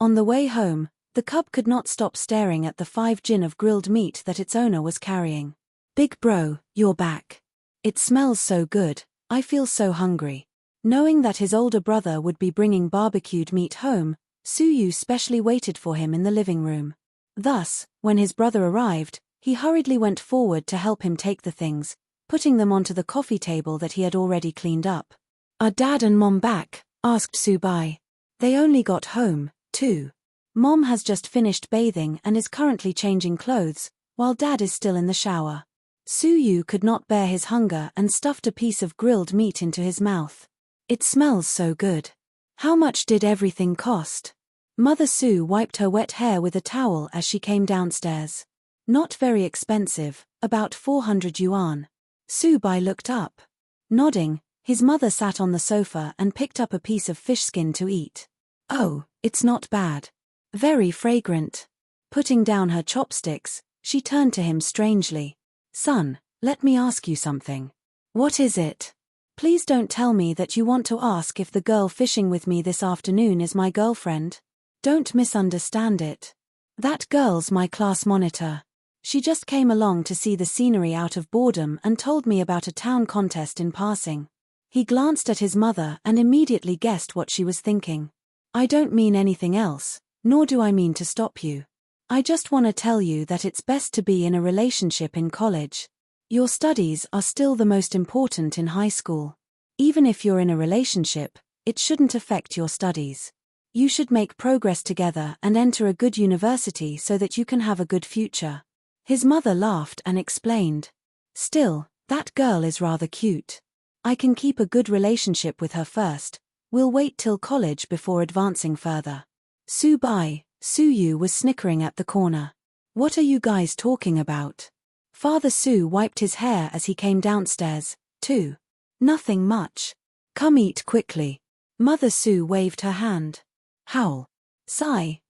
On the way home, the cub could not stop staring at the 5 gin of grilled meat that its owner was carrying. "Big bro, you're back. It smells so good, I feel so hungry." Knowing that his older brother would be bringing barbecued meat home, Suyu specially waited for him in the living room. Thus, when his brother arrived, he hurriedly went forward to help him take the things, putting them onto the coffee table that he had already cleaned up. "Are Dad and Mom back?" asked Subai. "They only got home, too. Mom has just finished bathing and is currently changing clothes, while Dad is still in the shower." Suyu could not bear his hunger and stuffed a piece of grilled meat into his mouth. "It smells so good. How much did everything cost?" Mother Su wiped her wet hair with a towel as she came downstairs. "Not very expensive, about 400 yuan. Subai looked up. Nodding, his mother sat on the sofa and picked up a piece of fish skin to eat. "Oh, it's not bad. Very fragrant." Putting down her chopsticks, she turned to him strangely. "Son, let me ask you something." "What is it?" "Please don't tell me that you want to ask if the girl fishing with me this afternoon is my girlfriend. Don't misunderstand it. That girl's my class monitor. She just came along to see the scenery out of boredom and told me about a town contest in passing." He glanced at his mother and immediately guessed what she was thinking. "I don't mean anything else, nor do I mean to stop you. I just want to tell you that it's best to be in a relationship in college. Your studies are still the most important in high school. Even if you're in a relationship, it shouldn't affect your studies. You should make progress together and enter a good university so that you can have a good future." His mother laughed and explained. "Still, that girl is rather cute. I can keep a good relationship with her first. We'll wait till college before advancing further." Suyu was snickering at the corner. "What are you guys talking about?" Father Su wiped his hair as he came downstairs, too. "Nothing much. Come eat quickly." Mother Su waved her hand. "Howl." Subai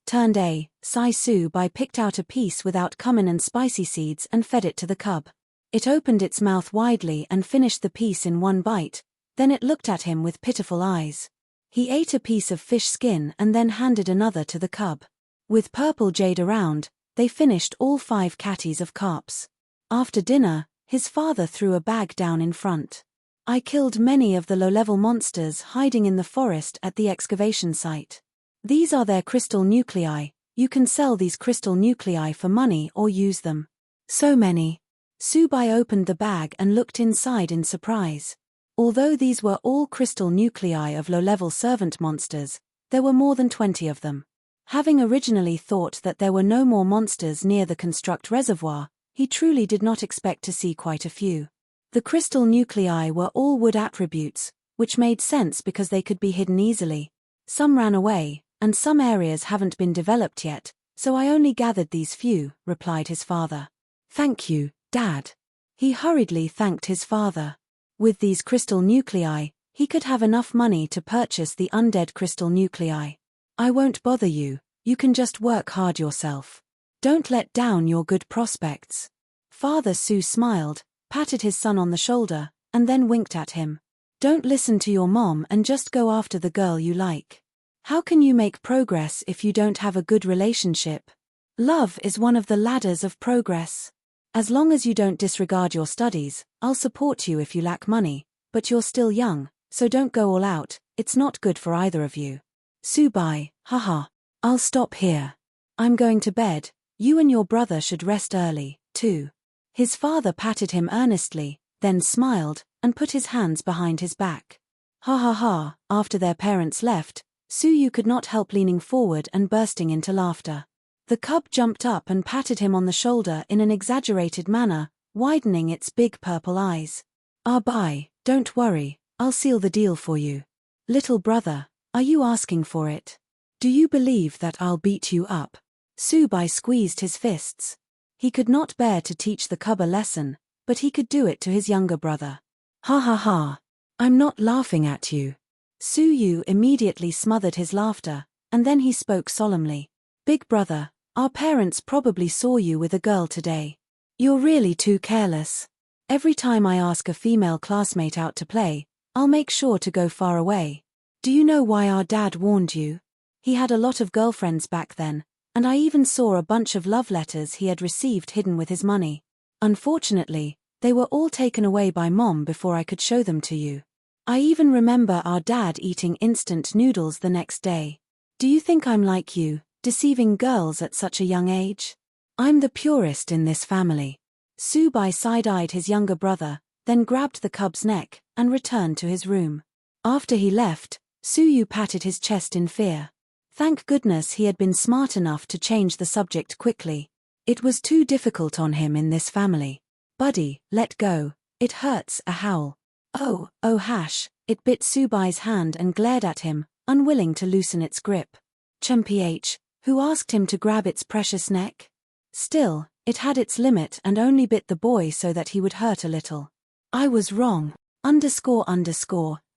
picked out a piece without cumin and spicy seeds and fed it to the cub. It opened its mouth widely and finished the piece in one bite, then it looked at him with pitiful eyes. He ate a piece of fish skin and then handed another to the cub. With purple jade around, they finished all 5 catties of carps. After dinner, his father threw a bag down in front. "I killed many of the low-level monsters hiding in the forest at the excavation site. These are their crystal nuclei. You can sell these crystal nuclei for money or use them." "So many." Subai opened the bag and looked inside in surprise. Although these were all crystal nuclei of low-level servant monsters, there were more than 20 of them. Having originally thought that there were no more monsters near the construct reservoir, he truly did not expect to see quite a few. The crystal nuclei were all wood attributes, which made sense because they could be hidden easily. Some ran away, and some areas haven't been developed yet, so I only gathered these few, replied his father. "Thank you, Dad." He hurriedly thanked his father. With these crystal nuclei, he could have enough money to purchase the undead crystal nuclei. "I won't bother you, you can just work hard yourself. Don't let down your good prospects." Father Su smiled, patted his son on the shoulder, and then winked at him. "Don't listen to your mom and just go after the girl you like. How can you make progress if you don't have a good relationship? Love is one of the ladders of progress. As long as you don't disregard your studies, I'll support you if you lack money, but you're still young, so don't go all out, it's not good for either of you." Subai, haha. "I'll stop here. I'm going to bed, you and your brother should rest early, too." His father patted him earnestly, then smiled, and put his hands behind his back. Ha ha ha. After their parents left, Suyu could not help leaning forward and bursting into laughter. The cub jumped up and patted him on the shoulder in an exaggerated manner, widening its big purple eyes. "Bye, don't worry, I'll seal the deal for you. Little brother, are you asking for it? Do you believe that I'll beat you up?" Subai squeezed his fists. He could not bear to teach the cub a lesson, but he could do it to his younger brother. "Ha ha ha. I'm not laughing at you." Suyu immediately smothered his laughter, and then he spoke solemnly. "Big brother, our parents probably saw you with a girl today. You're really too careless. Every time I ask a female classmate out to play, I'll make sure to go far away. Do you know why our dad warned you?" He had a lot of girlfriends back then, and I even saw a bunch of love letters he had received hidden with his money. Unfortunately, they were all taken away by Mom before I could show them to you. I even remember our dad eating instant noodles the next day. Do you think I'm like you, deceiving girls at such a young age? I'm the purest in this family. Subai side-eyed his younger brother, then grabbed the cub's neck, and returned to his room. After he left, Suyu patted his chest in fear. Thank goodness he had been smart enough to change the subject quickly. It was too difficult on him in this family. Buddy, let go. It hurts, a howl. Oh hash, it bit Subai's hand and glared at him, unwilling to loosen its grip. Chumph, who asked him to grab its precious neck? Still, it had its limit and only bit the boy so that he would hurt a little. I was wrong.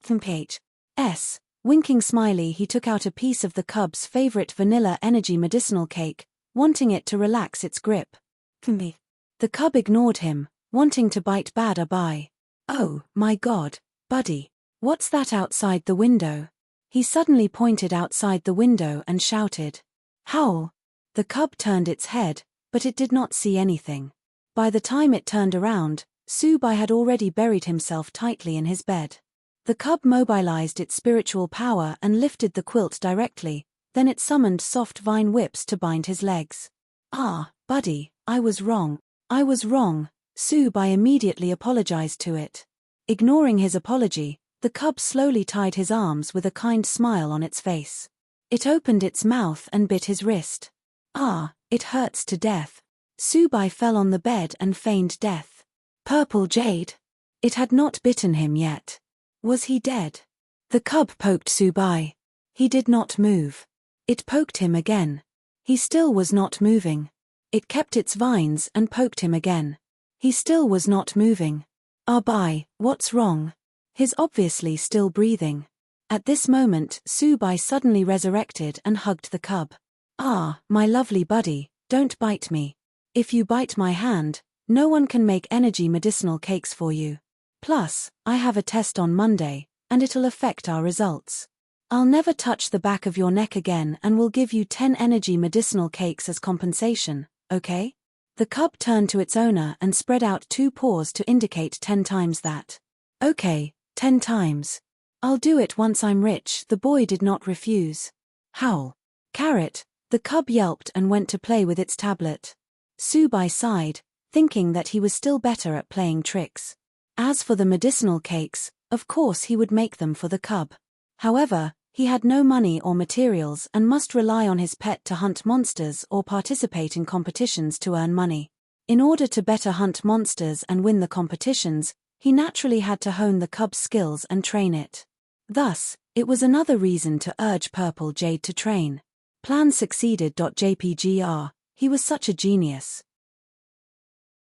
Thumph. Winking smiley, he took out a piece of the cub's favorite vanilla energy medicinal cake, wanting it to relax its grip. The cub ignored him, wanting to bite passerby. Oh, my God, buddy. What's that outside the window? He suddenly pointed outside the window and shouted. Howl. The cub turned its head, but it did not see anything. By the time it turned around, Subai had already buried himself tightly in his bed. The cub mobilized its spiritual power and lifted the quilt directly, then it summoned soft vine whips to bind his legs. Ah, buddy, I was wrong. Subai immediately apologized to it. Ignoring his apology, the cub slowly tied his arms with a kind smile on its face. It opened its mouth and bit his wrist. Ah, it hurts to death. Subai fell on the bed and feigned death. Purple Jade. It had not bitten him yet. Was he dead? The cub poked Subai. He did not move. It poked him again. He still was not moving. It kept its vines and poked him again. He still was not moving. Bai, what's wrong? He's obviously still breathing. At this moment, Subai suddenly resurrected and hugged the cub. Ah, my lovely buddy, don't bite me. If you bite my hand, no one can make energy medicinal cakes for you. Plus, I have a test on Monday, and it'll affect our results. I'll never touch the back of your neck again and will give you 10 energy medicinal cakes as compensation, okay? The cub turned to its owner and spread out 2 paws to indicate 10 times that. Okay, 10 times. I'll do it once I'm rich, the boy did not refuse. Howl. Carrot, the cub yelped and went to play with its tablet. Subai sighed, thinking that he was still better at playing tricks. As for the medicinal cakes, of course he would make them for the cub. However, he had no money or materials and must rely on his pet to hunt monsters or participate in competitions to earn money. In order to better hunt monsters and win the competitions, he naturally had to hone the cub's skills and train it. Thus, it was another reason to urge Purple Jade to train. Plan succeeded. JPGR, he was such a genius.